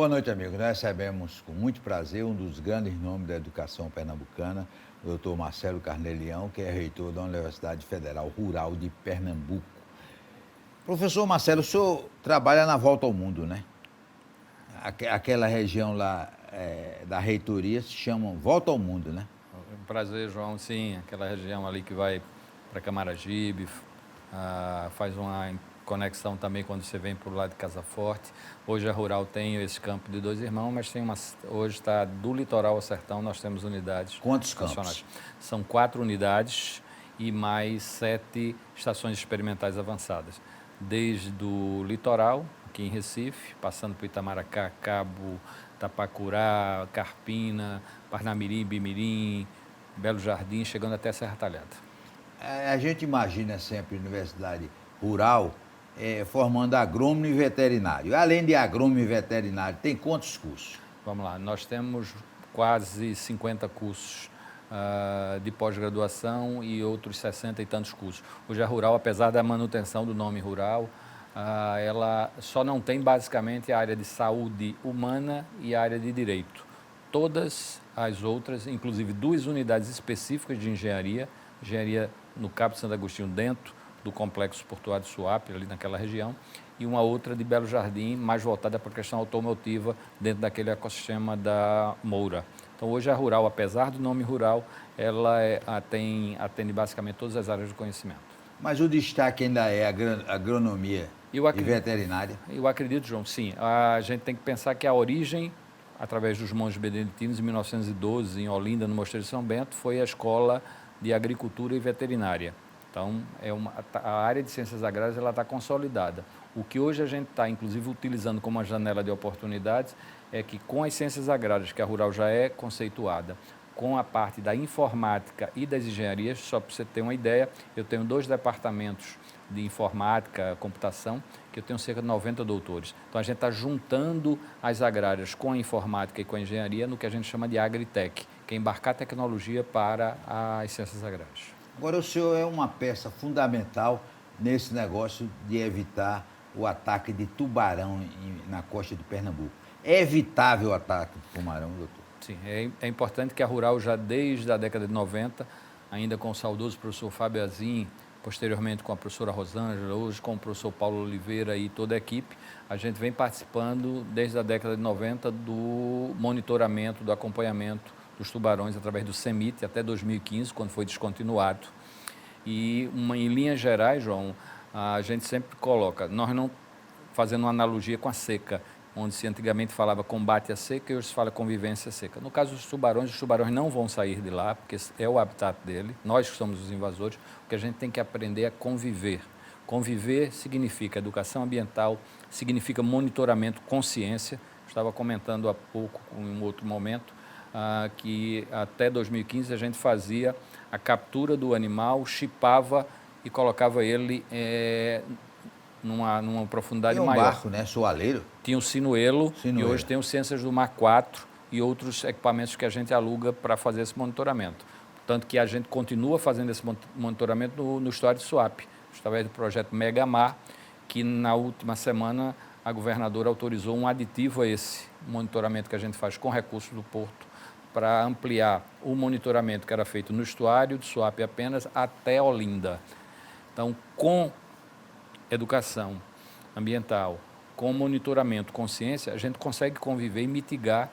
Boa noite, amigo. Nós recebemos com muito prazer um dos grandes nomes da educação pernambucana, o doutor Marcelo Carnelião, que é reitor da Universidade Federal Rural de Pernambuco. Professor Marcelo, o senhor trabalha na Volta ao Mundo, né? Aquela região lá da reitoria se chama Volta ao Mundo, né? Prazer, João. Sim, aquela região ali que vai para Camaragibe, faz uma conexão também quando você vem para o lado de Casa Forte. Hoje a Rural tem esse campo de Dois Irmãos, mas hoje está do litoral ao sertão, nós temos unidades. Quantos nacionais. campos? São 4 unidades e mais 7 estações experimentais avançadas. Desde o litoral, aqui em Recife, passando por Itamaracá, Cabo, Tapacurá, Carpina, Parnamirim, Bimirim, Belo Jardim, chegando até Serra Talhada. A gente imagina sempre a universidade rural formando agrônomo e veterinário. Além de agrônomo e veterinário, tem quantos cursos? Vamos lá, nós temos quase 50 cursos de pós-graduação e outros 60 e tantos cursos. Hoje a Rural, apesar da manutenção do nome Rural, ela só não tem basicamente a área de saúde humana e a área de direito. Todas as outras, inclusive 2 unidades específicas de engenharia no Cabo de Santo Agostinho, dentro do Complexo Portuário de Suape, ali naquela região, e uma outra de Belo Jardim, mais voltada para a questão automotiva, dentro daquele ecossistema da Moura. Então, hoje a Rural, apesar do nome Rural, ela atende basicamente todas as áreas do conhecimento. Mas o destaque ainda é a agronomia e veterinária? Eu acredito, João, sim. A gente tem que pensar que a origem, através dos monges beneditinos, em 1912, em Olinda, no Mosteiro de São Bento, foi a Escola de Agricultura e Veterinária. Então, a área de ciências agrárias está consolidada. O que hoje a gente está, inclusive, utilizando como uma janela de oportunidades é que, com as ciências agrárias, que a Rural já é conceituada, com a parte da informática e das engenharias, só para você ter uma ideia, eu tenho 2 departamentos de informática, computação, que eu tenho cerca de 90 doutores. Então, a gente está juntando as agrárias com a informática e com a engenharia no que a gente chama de agritech, que é embarcar tecnologia para as ciências agrárias. Agora, o senhor é uma peça fundamental nesse negócio de evitar o ataque de tubarão na costa de Pernambuco. É evitável o ataque de tubarão, doutor? Sim, é importante que a Rural, já desde a década de 90, ainda com o saudoso professor Fábio Azim, posteriormente com a professora Rosângela, hoje com o professor Paulo Oliveira e toda a equipe, a gente vem participando desde a década de 90 do monitoramento, do acompanhamento dos tubarões através do CEMIT até 2015, quando foi descontinuado. E em linhas gerais, João, a gente sempre coloca, nós não fazendo uma analogia com a seca, onde se antigamente falava combate à seca e hoje se fala convivência à seca. No caso dos tubarões, os tubarões não vão sair de lá, porque é o habitat dele, nós que somos os invasores, o que a gente tem que aprender é conviver. Conviver significa educação ambiental, significa monitoramento, consciência. Estava comentando há pouco, em um outro momento, que até 2015 a gente fazia a captura do animal, chipava e colocava ele numa profundidade maior. Tinha um barco, né? Soaleiro. Tinha o Sinuelo e hoje tem o Ciências do Mar 4 e outros equipamentos que a gente aluga para fazer esse monitoramento. Tanto que a gente continua fazendo esse monitoramento no estuário de Suape, através do projeto Megamar, que na última semana a governadora autorizou um aditivo a esse monitoramento que a gente faz com recursos do Porto, para ampliar o monitoramento que era feito no estuário de Suape apenas até Olinda. Então, com educação ambiental, com monitoramento, consciência, a gente consegue conviver e mitigar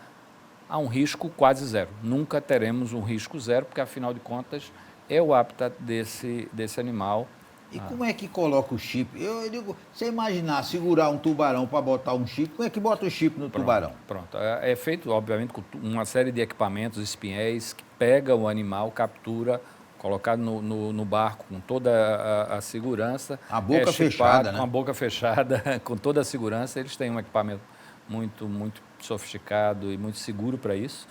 a um risco quase zero. Nunca teremos um risco zero, porque, afinal de contas, é o habitat desse animal. E como é que coloca o chip? Eu digo, você imaginar segurar um tubarão para botar um chip, como é que bota o chip no tubarão? Pronto. É feito, obviamente, com uma série de equipamentos, espinhéis, que pega o animal, captura, colocado no barco com toda a segurança. A boca fechada, né? Com a boca fechada, com toda a segurança. Eles têm um equipamento muito, muito sofisticado e muito seguro para isso.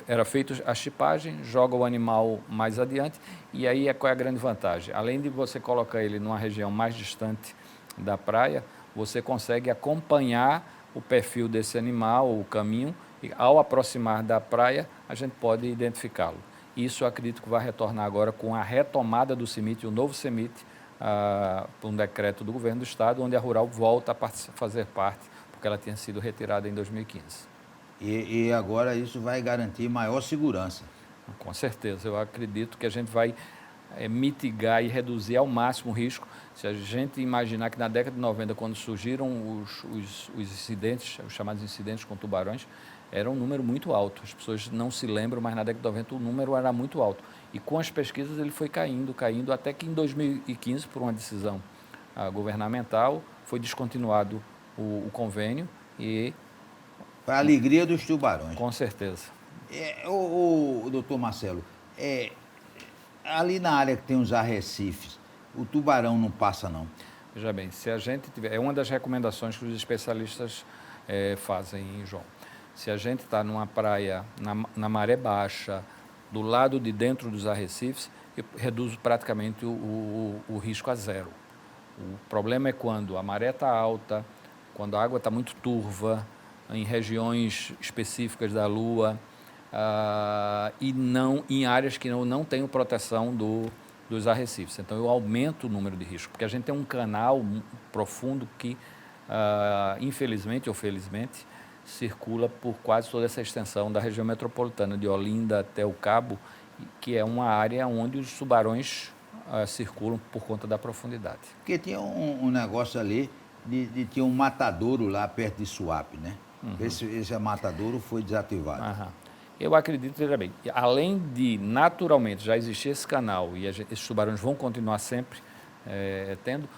Era feita a chipagem, joga o animal mais adiante, e aí qual é a grande vantagem? Além de você colocar ele numa região mais distante da praia, você consegue acompanhar o perfil desse animal, o caminho, e ao aproximar da praia, a gente pode identificá-lo. Isso eu acredito que vai retornar agora com a retomada do CEMIT, o novo CEMIT, por um decreto do governo do estado, onde a Rural volta a fazer parte, porque ela tinha sido retirada em 2015. E agora isso vai garantir maior segurança. Com certeza, eu acredito que a gente vai mitigar e reduzir ao máximo o risco. Se a gente imaginar que na década de 90, quando surgiram os incidentes, os chamados incidentes com tubarões, era um número muito alto. As pessoas não se lembram, mas na década de 90 o número era muito alto. E com as pesquisas ele foi caindo, até que em 2015, por uma decisão governamental, foi descontinuado o convênio e... Para a alegria dos tubarões. Com certeza. Doutor Marcelo, ali na área que tem os arrecifes, o tubarão não passa, não? Veja bem, se a gente tiver... É uma das recomendações que os especialistas fazem, João. Se a gente está numa praia, na maré baixa, do lado de dentro dos arrecifes, reduz praticamente o risco a zero. O problema é quando a maré está alta, quando a água está muito turva, em regiões específicas da Lua, e não em áreas que não têm proteção dos arrecifes. Então, eu aumento o número de risco, porque a gente tem um canal profundo que, infelizmente ou felizmente, circula por quase toda essa extensão da região metropolitana, de Olinda até o Cabo, que é uma área onde os tubarões circulam por conta da profundidade. Porque tinha um negócio ali, tinha um matadouro lá perto de Suape, né? Uhum. Esse matadouro foi desativado. Uhum. Eu acredito, veja bem, além de naturalmente já existir esse canal e esses tubarões vão continuar sempre tendo,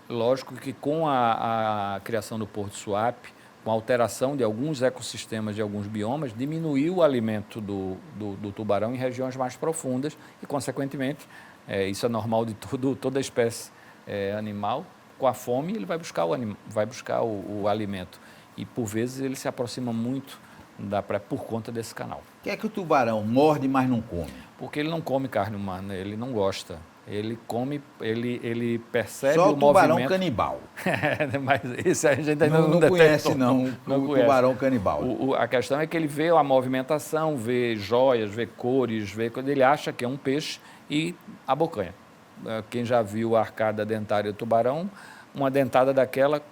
lógico que com a criação do Porto de Suape, com a alteração de alguns ecossistemas, de alguns biomas, diminuiu o alimento do tubarão em regiões mais profundas e, consequentemente, isso é normal de toda espécie animal, com a fome ele vai buscar o alimento. E, por vezes, ele se aproxima muito da praia por conta desse canal. Por que é que o tubarão morde, mas não come? Porque ele não come carne humana, ele não gosta. Ele come, ele percebe só o movimento... Só o tubarão canibal. Mas esse a gente ainda não conhece, não conhece. Tubarão canibal. A questão é que ele vê a movimentação, vê joias, vê cores, vê quando ele acha que é um peixe e abocanha. Quem já viu a arcada dentária do tubarão, uma dentada daquela...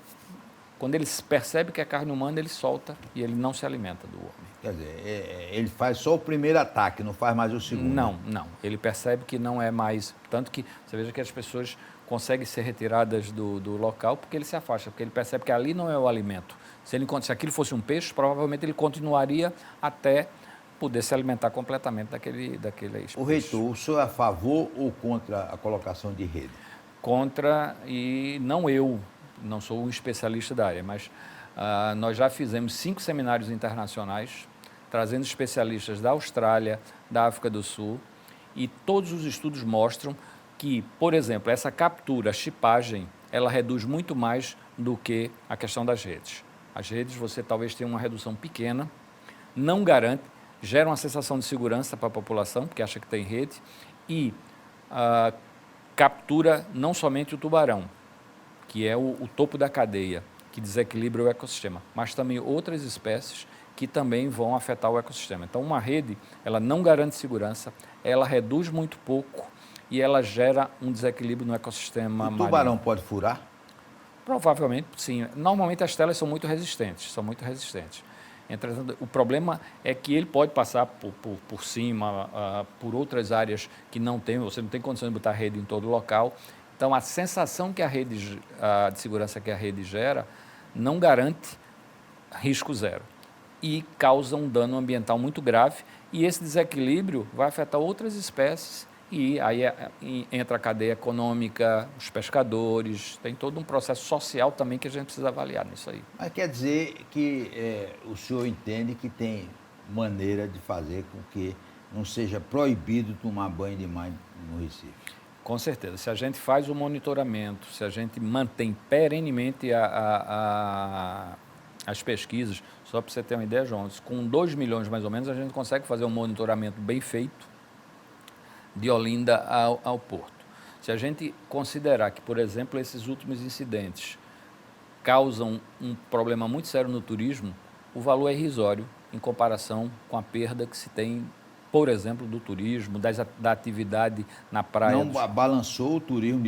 Quando ele percebe que é carne humana, ele solta e ele não se alimenta do homem. Quer dizer, ele faz só o primeiro ataque, não faz mais o segundo? Não. Ele percebe que não é mais... Tanto que você veja que as pessoas conseguem ser retiradas do local porque ele se afasta, porque ele percebe que ali não é o alimento. Se aquilo fosse um peixe, provavelmente ele continuaria até poder se alimentar completamente daquele peixe. O reitor, o senhor é a favor ou contra a colocação de rede? Contra, e não sou um especialista da área, mas nós já fizemos 5 seminários internacionais, trazendo especialistas da Austrália, da África do Sul, e todos os estudos mostram que, por exemplo, essa captura, a chipagem, ela reduz muito mais do que a questão das redes. As redes, você talvez tenha uma redução pequena, não garante, gera uma sensação de segurança para a população, porque acha que tem rede, e captura não somente o tubarão, que é o topo da cadeia, que desequilibra o ecossistema, mas também outras espécies que também vão afetar o ecossistema. Então, uma rede, ela não garante segurança, ela reduz muito pouco e ela gera um desequilíbrio no ecossistema marinho. O tubarão pode furar? Provavelmente, sim. Normalmente, as telas são muito resistentes, Entretanto, o problema é que ele pode passar por cima, por outras áreas que você não tem condição de botar rede em todo local. Então, a sensação que de segurança que a rede gera não garante risco zero e causa um dano ambiental muito grave, e esse desequilíbrio vai afetar outras espécies e aí entra a cadeia econômica, os pescadores, tem todo um processo social também que a gente precisa avaliar nisso aí. Mas quer dizer que o senhor entende que tem maneira de fazer com que não seja proibido tomar banho de mar no Recife? Com certeza. Se a gente faz o monitoramento, se a gente mantém perenemente as pesquisas, só para você ter uma ideia, João, com 2 milhões mais ou menos, a gente consegue fazer um monitoramento bem feito de Olinda ao Porto. Se a gente considerar que, por exemplo, esses últimos incidentes causam um problema muito sério no turismo, o valor é irrisório em comparação com a perda que se tem por exemplo, do turismo, da atividade na praia. Não balançou o turismo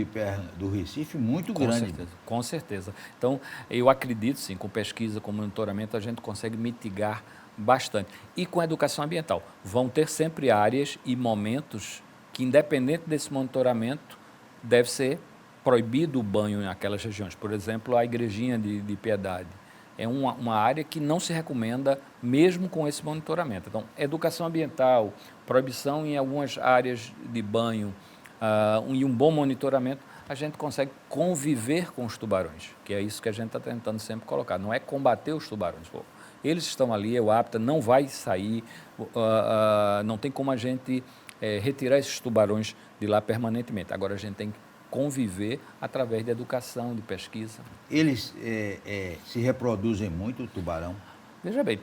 do Recife muito grande. Com certeza. Então, eu acredito, sim, com pesquisa, com monitoramento, a gente consegue mitigar bastante. E com a educação ambiental. Vão ter sempre áreas e momentos que, independente desse monitoramento, deve ser proibido o banho naquelas regiões. Por exemplo, a Igrejinha de Piedade. É uma área que não se recomenda, mesmo com esse monitoramento. Então, educação ambiental, proibição em algumas áreas de banho e um bom monitoramento, a gente consegue conviver com os tubarões, que é isso que a gente está tentando sempre colocar. Não é combater os tubarões. Pô, eles estão ali, o hábitat não vai sair, não tem como a gente retirar esses tubarões de lá permanentemente. Agora, a gente tem que conviver através de educação, de pesquisa. Eles se reproduzem muito, o tubarão? Veja bem,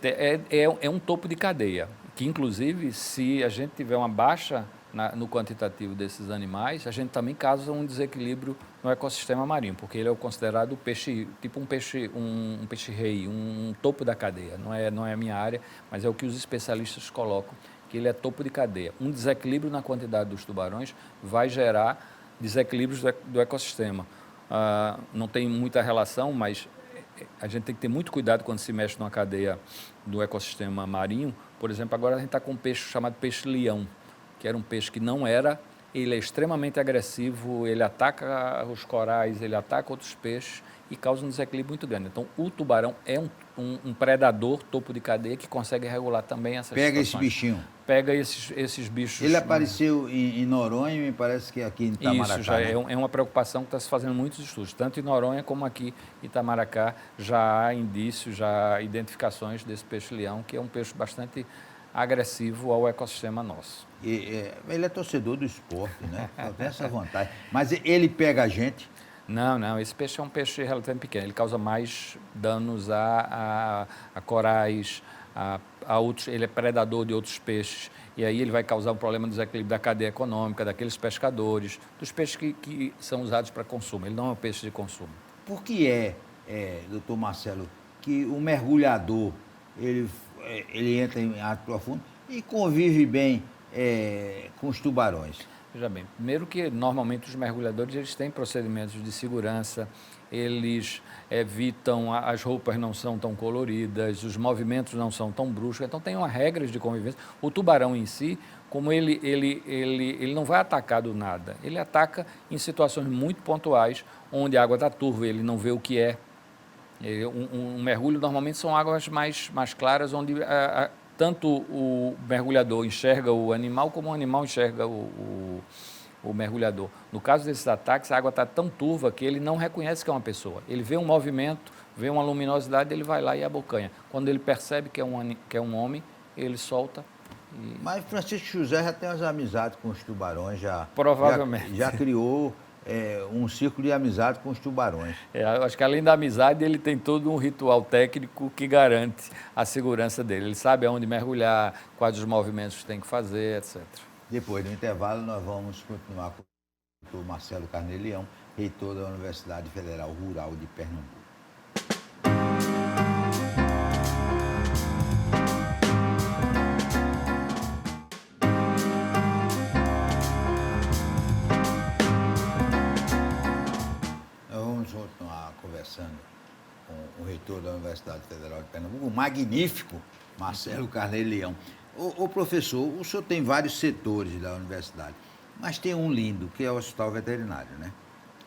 é um topo de cadeia, que inclusive, se a gente tiver uma baixa no quantitativo desses animais, a gente também causa um desequilíbrio no ecossistema marinho, porque ele é considerado peixe, tipo um peixe-rei, um topo da cadeia. Não é a minha área, mas é o que os especialistas colocam, que ele é topo de cadeia. Um desequilíbrio na quantidade dos tubarões vai gerar desequilíbrios do ecossistema. Não tem muita relação, mas a gente tem que ter muito cuidado quando se mexe numa cadeia do ecossistema marinho. Por exemplo, agora a gente está com um peixe chamado peixe-leão, que era um peixe que não era, ele é extremamente agressivo, ele ataca os corais, ele ataca outros peixes e causa um desequilíbrio muito grande. Então, o tubarão é um predador topo de cadeia que consegue regular também essas situações. Pega esse bichinho. Pega esses bichos. Ele apareceu em Noronha, me parece que aqui em Itamaracá. Isso, já é uma preocupação que está se fazendo muitos estudos. Tanto em Noronha como aqui em Itamaracá já há indícios, já há identificações desse peixe-leão, que é um peixe bastante agressivo ao ecossistema nosso. Ele é torcedor do esporte, né? Só tem essa vantagem. Mas ele pega a gente? Não. Esse peixe é um peixe relativamente pequeno. Ele causa mais danos a corais, a outros. Ele é predador de outros peixes. E aí ele vai causar um problema do desequilíbrio da cadeia econômica, daqueles pescadores, dos peixes que são usados para consumo. Ele não é um peixe de consumo. Por que doutor Marcelo, que o mergulhador, ele entra em água profunda e convive bem com os tubarões? Veja bem, primeiro que normalmente os mergulhadores eles têm procedimentos de segurança, eles evitam, as roupas não são tão coloridas, os movimentos não são tão bruscos, então tem uma regra de convivência. O tubarão em si, como ele não vai atacar do nada, ele ataca em situações muito pontuais, onde a água está turva, ele não vê o que é. Um mergulho normalmente são águas mais claras, onde tanto o mergulhador enxerga o animal, como o animal enxerga o mergulhador. No caso desses ataques, a água está tão turva que ele não reconhece que é uma pessoa. Ele vê um movimento, vê uma luminosidade, ele vai lá e abocanha. Quando ele percebe que é um homem, ele solta. Mas Francisco José já tem umas amizades com os tubarões, provavelmente. Já criou um círculo de amizade com os tubarões. Eu acho que além da amizade, ele tem todo um ritual técnico que garante a segurança dele. Ele sabe aonde mergulhar, quais os movimentos que tem que fazer, etc. Depois do intervalo, nós vamos continuar com o doutor Marcelo Carnelião, reitor da Universidade Federal Rural de Pernambuco. Conversando com o reitor da Universidade Federal de Pernambuco, o magnífico Marcelo Carnelião. Ô professor, o senhor tem vários setores da universidade, mas tem um lindo, que é o Hospital Veterinário, né?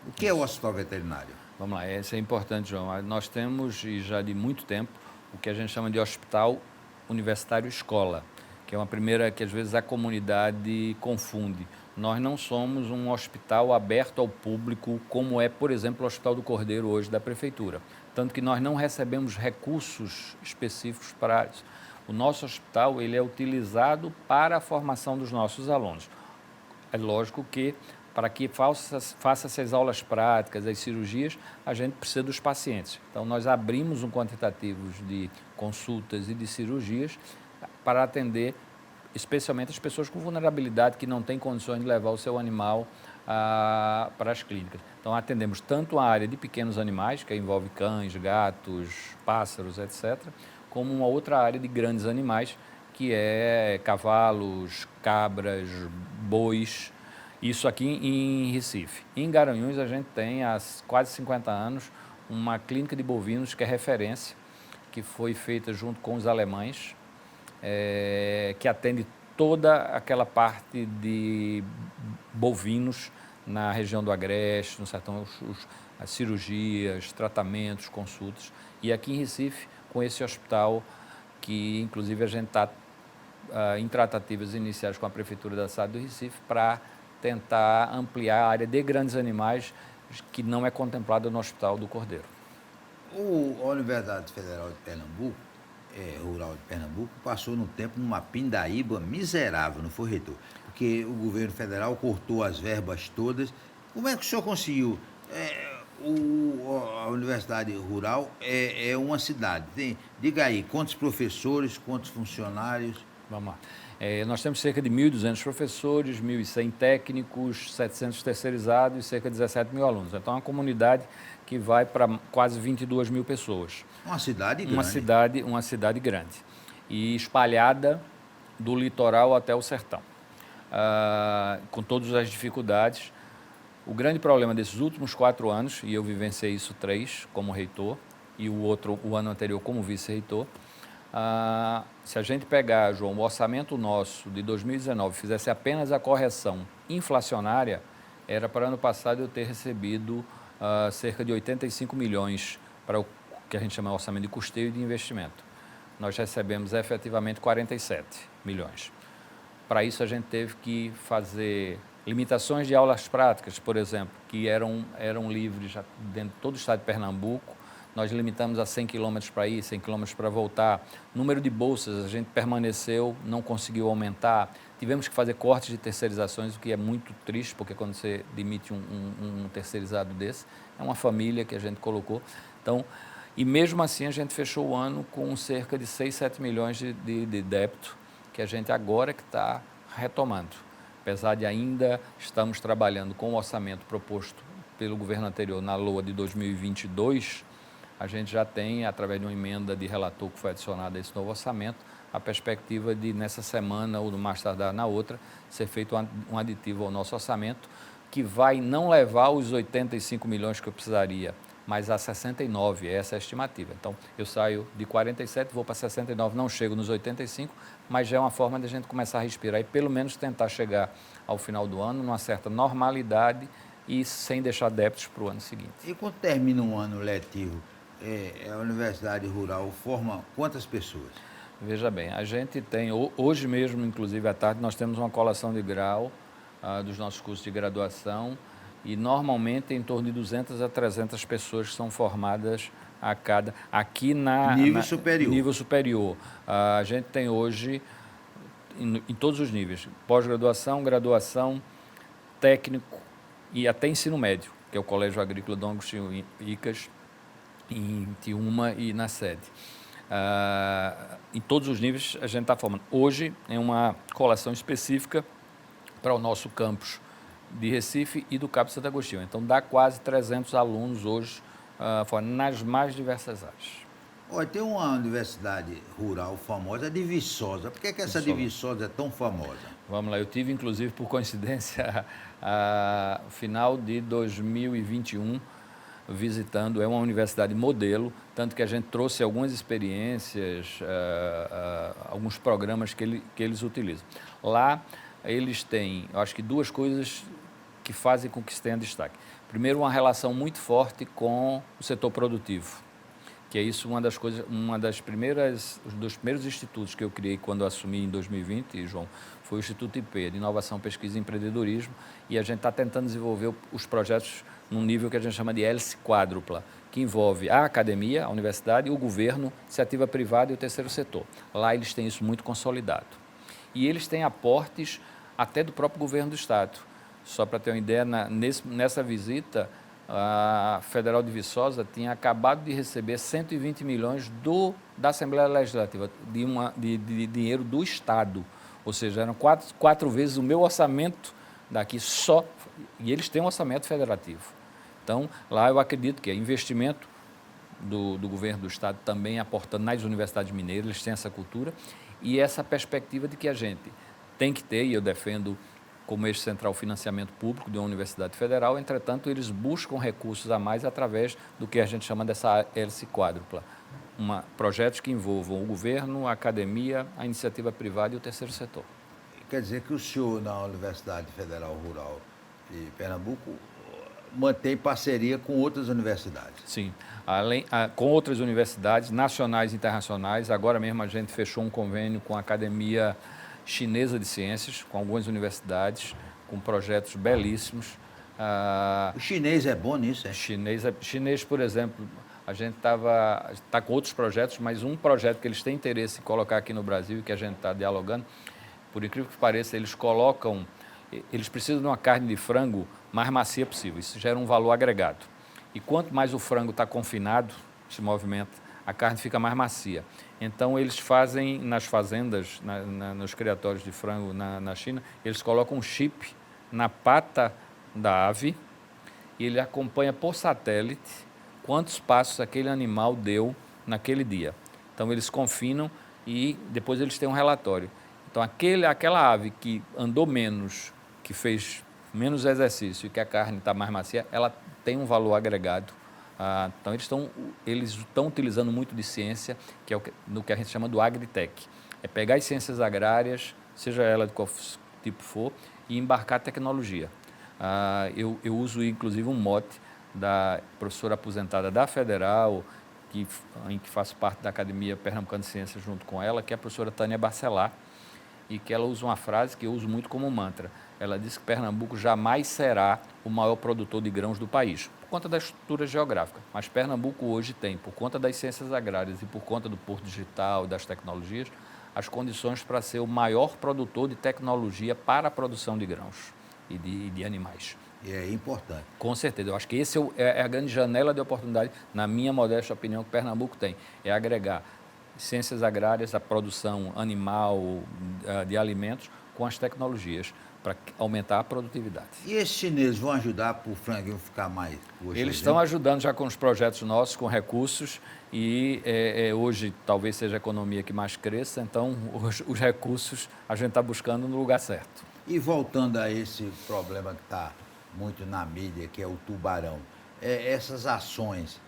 O que é o Hospital Veterinário? Vamos lá, isso é importante, João. Nós temos, e já de muito tempo, o que a gente chama de Hospital Universitário Escola, que é uma primeira que às vezes a comunidade confunde. Nós não somos um hospital aberto ao público, como é, por exemplo, o Hospital do Cordeiro hoje da Prefeitura. Tanto que nós não recebemos recursos específicos para isso. O nosso hospital ele é utilizado para a formação dos nossos alunos. É lógico que, para que faça essas aulas práticas, as cirurgias, a gente precisa dos pacientes. Então, nós abrimos um quantitativo de consultas e de cirurgias para atender especialmente as pessoas com vulnerabilidade que não têm condições de levar o seu animal para as clínicas. Então, atendemos tanto a área de pequenos animais, que envolve cães, gatos, pássaros, etc., como uma outra área de grandes animais, que é cavalos, cabras, bois, isso aqui em Recife. Em Garanhuns a gente tem há quase 50 anos uma clínica de bovinos que é referência, que foi feita junto com os alemães, que atende toda aquela parte de bovinos na região do Agreste, no sertão, as cirurgias, tratamentos, consultas. E aqui em Recife, com esse hospital, que inclusive a gente está em tratativas iniciais com a Prefeitura da cidade do Recife para tentar ampliar a área de grandes animais que não é contemplada no Hospital do Cordeiro. A Universidade Federal de Pernambuco, Rural de Pernambuco, passou no tempo numa pindaíba miserável, não foi, reitor? Porque o governo federal cortou as verbas todas. Como é que o senhor conseguiu? A Universidade Rural é uma cidade. Diga aí, quantos professores, quantos funcionários? Vamos lá. Nós temos cerca de 1.200 professores, 1.100 técnicos, 700 terceirizados e cerca de 17 mil alunos. Então, é uma comunidade que vai para quase 22 mil pessoas. Uma cidade grande. Uma cidade grande. E espalhada do litoral até o sertão. Com todas as dificuldades. O grande problema desses últimos 4 anos, e eu vivenciei isso 3 como reitor, e o ano anterior como vice-reitor, se a gente pegar, João, o orçamento nosso de 2019, fizesse apenas a correção inflacionária, era para ano passado eu ter recebido cerca de 85 milhões para o que a gente chama de orçamento de custeio e de investimento. Nós recebemos efetivamente 47 milhões. Para isso a gente teve que fazer limitações de aulas práticas, por exemplo, que eram livres dentro de todo o estado de Pernambuco. Nós limitamos a 100 quilômetros para ir, 100 quilômetros para voltar. Número de bolsas, a gente permaneceu, não conseguiu aumentar. Tivemos que fazer cortes de terceirizações, o que é muito triste, porque quando você demite um terceirizado desse, é uma família que a gente colocou. Então, e mesmo assim a gente fechou o ano com cerca de 6, 7 milhões de débito, que a gente agora que está retomando. Apesar de ainda estamos trabalhando com o orçamento proposto pelo governo anterior na LOA de 2022, a gente já tem, através de uma emenda de relator que foi adicionada a esse novo orçamento, a perspectiva de, nessa semana ou no mais tardar na outra, ser feito um aditivo ao nosso orçamento, que vai não levar os 85 milhões que eu precisaria, mas a 69, essa é a estimativa. Então, eu saio de 47, vou para 69, não chego nos 85, mas já é uma forma de a gente começar a respirar e pelo menos tentar chegar ao final do ano numa certa normalidade e sem deixar débitos para o ano seguinte. E quando termina um ano letivo, a Universidade Rural forma quantas pessoas? Veja bem, a gente tem, hoje mesmo, inclusive à tarde, nós temos uma colação de grau dos nossos cursos de graduação e normalmente em torno de 200 a 300 pessoas que são formadas a cada, aqui nível superior. A gente tem hoje, em todos os níveis, pós-graduação, graduação, técnico e até ensino médio, que é o Colégio Agrícola Dom Agostinho Icas, em Tiúma e na sede. Em todos os níveis a gente está formando. Hoje é uma colação específica para o nosso campus de Recife e do Cabo Santo Agostinho. Então dá quase 300 alunos hoje nas mais diversas áreas. Olha, tem uma universidade rural famosa de Viçosa. Por que essa de Viçosa é tão famosa? Vamos lá, eu tive inclusive por coincidência no final de 2021 visitando, é uma universidade modelo, tanto que a gente trouxe algumas experiências, alguns programas que eles utilizam. Lá eles têm, eu acho que 2 coisas que fazem com que isso tenha destaque. Primeiro, uma relação muito forte com o setor produtivo, que é isso um dos primeiros institutos que eu criei quando assumi em 2020, João, foi o Instituto IP, de Inovação, Pesquisa e Empreendedorismo, e a gente está tentando desenvolver os projetos num nível que a gente chama de hélice quádrupla, que envolve a academia, a universidade, o governo, iniciativa privada e o terceiro setor. Lá eles têm isso muito consolidado. E eles têm aportes até do próprio governo do Estado. Só para ter uma ideia, nessa visita, a Federal de Viçosa tinha acabado de receber 120 milhões da Assembleia Legislativa, de dinheiro do Estado. Ou seja, eram 4 vezes o meu orçamento daqui só, e eles têm um orçamento federativo. Então, lá eu acredito que é investimento do governo do Estado também aportando nas universidades mineiras, eles têm essa cultura, e essa perspectiva de que a gente tem que ter, e eu defendo como eixo central o financiamento público de uma universidade federal, entretanto, eles buscam recursos a mais através do que a gente chama dessa hélice quádrupla. Projetos que envolvam o governo, a academia, a iniciativa privada e o terceiro setor. Quer dizer que o senhor, na Universidade Federal Rural de Pernambuco, mantém parceria com outras universidades? Sim, com outras universidades nacionais e internacionais. Agora mesmo a gente fechou um convênio com a Academia Chinesa de Ciências, com algumas universidades, com projetos belíssimos. O chinês é bom nisso, é? Chinês, por exemplo, a gente está com outros projetos, mas um projeto que eles têm interesse em colocar aqui no Brasil e que a gente está dialogando, por incrível que pareça, eles precisam de uma carne de frango mais macia possível. Isso gera um valor agregado. E quanto mais o frango está confinado, se movimenta, a carne fica mais macia. Então, eles fazem nas fazendas, nos criatórios de frango na China, eles colocam um chip na pata da ave e ele acompanha por satélite quantos passos aquele animal deu naquele dia. Então, eles confinam e depois eles têm um relatório. Então, aquela ave que andou menos, que fez menos exercício e que a carne está mais macia, ela tem um valor agregado. Então, eles estão utilizando muito de ciência, que é no que a gente chama do agritech. É pegar as ciências agrárias, seja ela de qual tipo for, e embarcar tecnologia. Eu uso, inclusive, um mote da professora aposentada da Federal, em que faço parte da Academia Pernambucana de Ciências junto com ela, que é a professora Tânia Barcelar, e que ela usa uma frase que eu uso muito como mantra. Ela diz que Pernambuco jamais será o maior produtor de grãos do país, por conta da estrutura geográfica. Mas Pernambuco hoje tem, por conta das ciências agrárias e por conta do Porto Digital e das tecnologias, as condições para ser o maior produtor de tecnologia para a produção de grãos e de animais. E é importante. Com certeza. Eu acho que esse é a grande janela de oportunidade, na minha modesta opinião, que Pernambuco tem. É agregar ciências agrárias, a produção animal de alimentos com as tecnologias para aumentar a produtividade. E esses chineses vão ajudar para o franguinho ficar mais gostoso? Eles estão ajudando já com os projetos nossos, com recursos, e hoje talvez seja a economia que mais cresça, então os recursos a gente está buscando no lugar certo. E voltando a esse problema que está muito na mídia, que é o tubarão, essas ações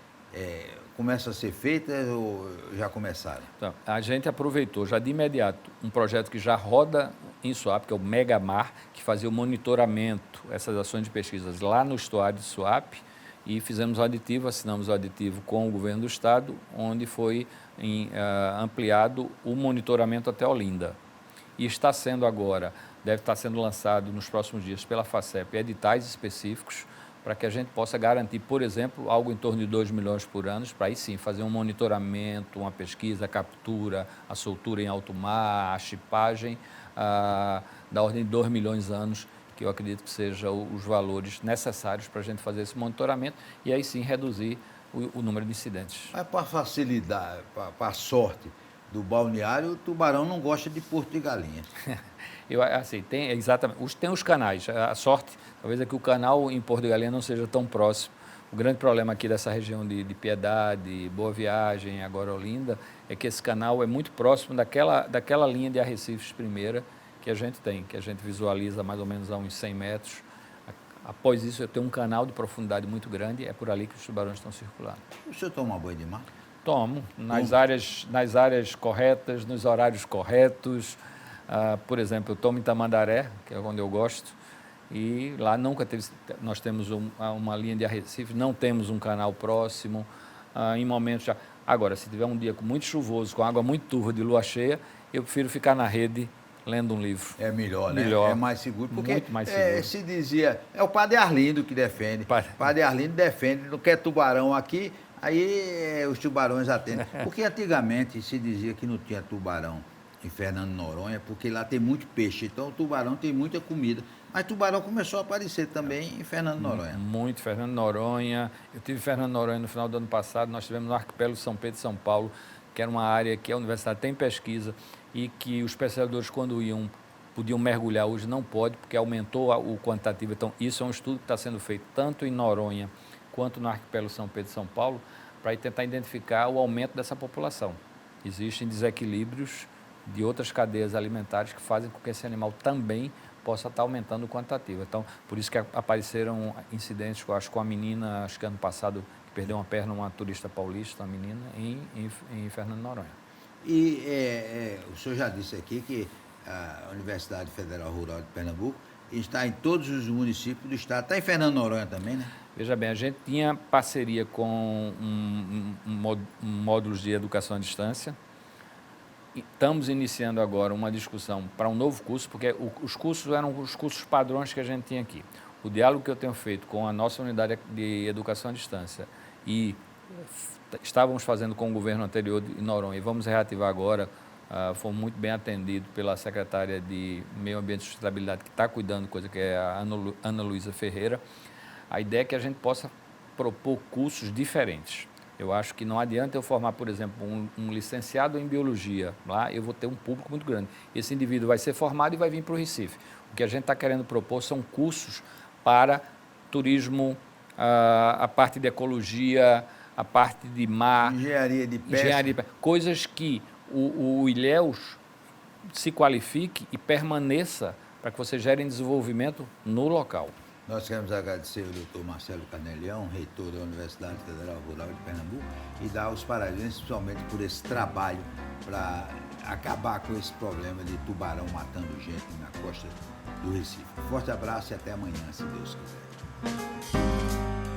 começam a ser feitas ou já começaram? Então, a gente aproveitou já de imediato um projeto que já roda em Suape, que é o Megamar, que fazia o monitoramento, essas ações de pesquisas lá no estuário de Suape, e fizemos o aditivo, assinamos o aditivo com o governo do estado, onde foi ampliado o monitoramento até Olinda. E está sendo agora, deve estar sendo lançado nos próximos dias pela FACEP editais específicos para que a gente possa garantir, por exemplo, algo em torno de 2 milhões por ano, para aí sim fazer um monitoramento, uma pesquisa, a captura, a soltura em alto mar, a chipagem, da ordem de 2 milhões anos, que eu acredito que sejam os valores necessários para a gente fazer esse monitoramento e aí sim reduzir o número de incidentes. Mas para facilitar, para a sorte do balneário, o tubarão não gosta de Porto de Galinha. Tem os canais. A sorte, talvez, é que o canal em Porto de Galinha não seja tão próximo. O grande problema aqui dessa região de Piedade, Boa Viagem, agora Olinda, é que esse canal é muito próximo daquela linha de arrecifes primeira que a gente tem, que a gente visualiza mais ou menos a uns 100 metros. Após isso, eu tenho um canal de profundidade muito grande, é por ali que os tubarões estão circulando. O senhor toma banho de mar? Tomo, nas áreas corretas, nos horários corretos. Por exemplo, eu tomo em Tamandaré, que é onde eu gosto, e lá nós temos uma linha de arrecife, não temos um canal próximo, em momentos já. Agora, se tiver um dia muito chuvoso, com água muito turva de lua cheia, eu prefiro ficar na rede lendo um livro. É melhor, né? Melhor. É mais seguro, porque muito mais seguro. Se dizia, é o padre Arlindo que defende. Padre Arlindo defende, não quer tubarão aqui, aí os tubarões atendem. Porque antigamente se dizia que não tinha tubarão em Fernando de Noronha, porque lá tem muito peixe, então o tubarão tem muita comida. Mas tubarão começou a aparecer também em Fernando de Noronha. Muito, Fernando de Noronha. Eu tive em Fernando de Noronha no final do ano passado, nós tivemos no arquipélago São Pedro e São Paulo, que era uma área que a universidade tem pesquisa e que os pesquisadores, quando iam, podiam mergulhar, hoje não pode, porque aumentou o quantitativo. Então, isso é um estudo que está sendo feito tanto em Noronha quanto no arquipélago São Pedro e São Paulo, para tentar identificar o aumento dessa população. Existem desequilíbrios de outras cadeias alimentares que fazem com que esse animal também possa estar aumentando o quantitativo. Então, por isso que apareceram incidentes, eu acho, com a menina, acho que ano passado, que perdeu uma perna, uma turista paulista, uma menina, em Fernando de Noronha. E o senhor já disse aqui que a Universidade Federal Rural de Pernambuco está em todos os municípios do estado. Está em Fernando de Noronha também, né? Veja bem, a gente tinha parceria com módulos de educação à distância. Estamos iniciando agora uma discussão para um novo curso, porque os cursos eram os cursos padrões que a gente tinha aqui. O diálogo que eu tenho feito com a nossa unidade de educação à distância e estávamos fazendo com o governo anterior de Noronha e vamos reativar agora, foi muito bem atendido pela secretária de Meio Ambiente e Sustentabilidade, que está cuidando, coisa que é a Ana Luísa Ferreira. A ideia é que a gente possa propor cursos diferentes. Eu acho que não adianta eu formar, por exemplo, um licenciado em biologia. Lá eu vou ter um público muito grande. Esse indivíduo vai ser formado e vai vir para o Recife. O que a gente está querendo propor são cursos para turismo, a parte de ecologia, a parte de mar, engenharia de pesca, coisas que o Ilhéus se qualifique e permaneça para que você gere desenvolvimento no local. Nós queremos agradecer ao doutor Marcelo Carnelião, reitor da Universidade Federal Rural de Pernambuco, e dar os parabéns, principalmente por esse trabalho para acabar com esse problema de tubarão matando gente na costa do Recife. Forte abraço e até amanhã, se Deus quiser.